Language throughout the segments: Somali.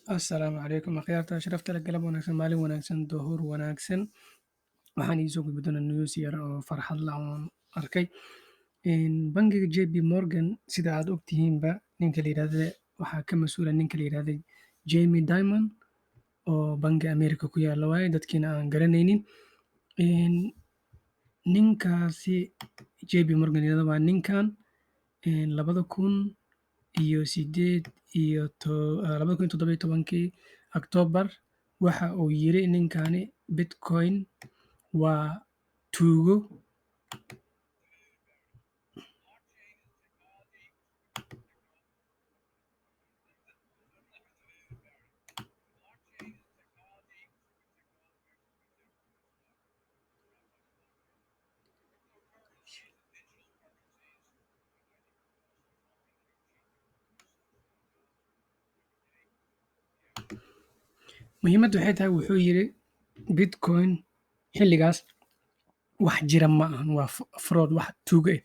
Assalaamu calaykum akhyaarta sharafta leh galab wanaagsan maalin wanaagsan duhur wanaagsan waxaan iisoo gudbi doonaa news yar oo farxad leh oon arkay bangiga JP Morgan sida aad ogtihiinba ninka la yidhaahdo waxaa ka mas-uula ninka la yidhaahdo Jamie Dimon oo bangi America ku yaala waaye dadkiina aan garanaynin ninkaasi JP Morgan yidhahdo waa ninkan 2017 October waxa uu yiri ninkani Bitcoin waa tuugo. Muhiimaddu waxay tahay wuxuu yiri Bitcoin xilligaas wax jira ma ahan waa fraud wax tuugo eh.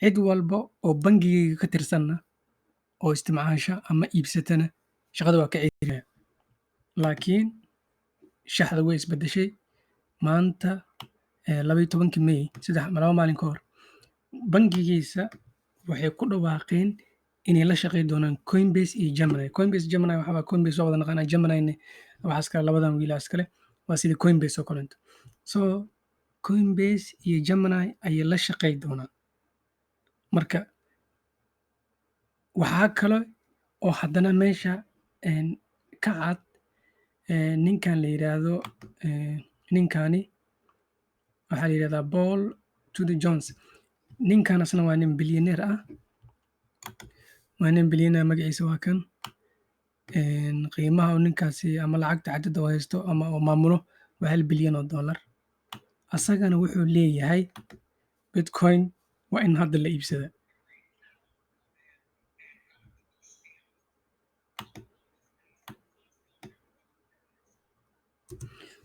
Cid walba oo bangigayga ka tirsanna oo isticmaasha ama iibsatana shaqada waa ka celinaya. Laakiin shaxda way isbedeshay maanta 12 May 2 maalin ka hor bangigiisa waxay ku dhawaaqeen inay la shaqeyn doonaan Coinbase iyo Gemini. Coinbase Gemini waxa waa Coinbase waa wada naqaanaa Gemini waxaas kale labadan wiil iskale waa sida Coinbase oo kaleeto. So Coinbase iyo Gemini ayay la shaqeyn doonaan. Marka waxaa kale oo haddana meesha ka cad ninkan la yidhaahdo ninkani waxaa la yidhahdaa Paul Tudor Jones. Ninkan asna waa nin bilyaneer ah. Waa nin bilyaneer magaciisa waa kan. Qiimaha uu ninkaasi ama lacagta cadada oo haysto ama oo maamulo waa $1 bilyan. Asagana wuxuu leeyahay Bitcoin waa in hadda la iibsada.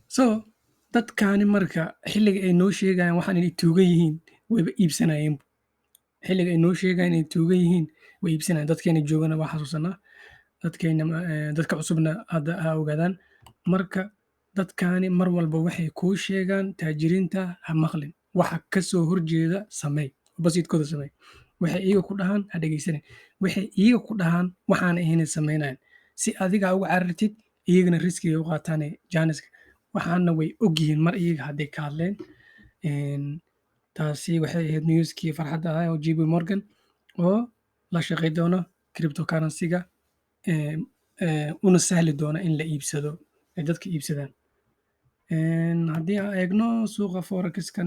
So dadkani marka xilliga ay noo sheegayaan waxaan inay tuugo yihiin wayba iibsanayeen. Xilliga ay noo sheegayaan inay tuugo yihiin way iibsanayeen. Dadkeena joogana waa xasuusanaa. Dadka cusubna hadda ha ogaadaan. Marka dadkani mar walba waxay kuu sheegaan taajiriinta ha maqlin. Waxa ka soo horjeeda sameey. Basiidkooda sameey. Waxay iyaga ku dhahaan ha dhegeysanin. Waxay iyaga ku dhahaan waxaan ahayn sameynayaan. Si adiga uga carartid iyagana riskiga u qaataan jaaniska. Waxaana way ogyihiin mar iyaga hadday ka hadleen. Taasi waxay ahayd newskii farxadda ahaa oo JP Morgan oo la shaqeyn doono cryptocurrency-ga una sahli doona in la iibsado ay dadka iibsadaan. Haddii aan eegno suuqa forex-ka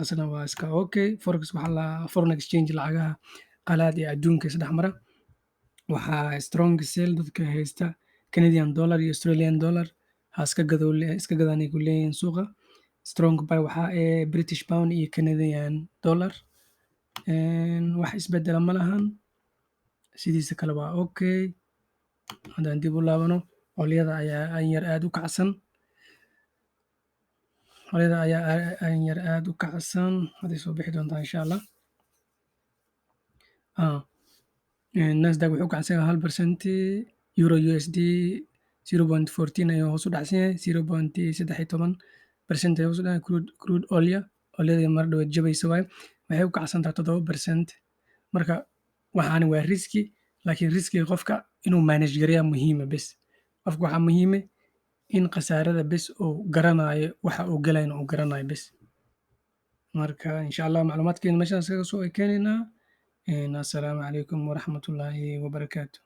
asna waa iska okay. Forex waxaa la foreign exchange lacagaha qalaad ee adduunka isdhex mara. Waxaa strong sell dadka haysta Canadian dollar iyo Australian dollar ha iska gadaan ay ku leeyihiin suuqa. Strong buy waxaa British pound iyo Canadian dollar. Wax isbedela ma lahan. Sidiisa kale waa okay. Haddaan dib u laabano qolyada ayaa yar aad u kacsan. Hadday soo bixi doontaa insha Allah. Nasdaq wuxuu kacsan yahay 1%. Euro USD 0.14 ayuu hoos u dhacsan yahay. 0.13% ayuu hoos u dhacay. Crude oil-yada mar dhawaad jabaysa waaye. Waxay u kacsan tahay 7%. Marka waxaani waa riski. Laakiin riskiga qofka inuu manage gareeyaa muhiima bes. Qofka waxaa muhiime in khasaarada bes uu garanayo waxa uu galayna uu garanayo bes. Marka insha Allah macluumaadkeena meeshaas kaga soo ekeenaynaa. Assalaamu calaykum waraxmatullaahi wabarakaatuh.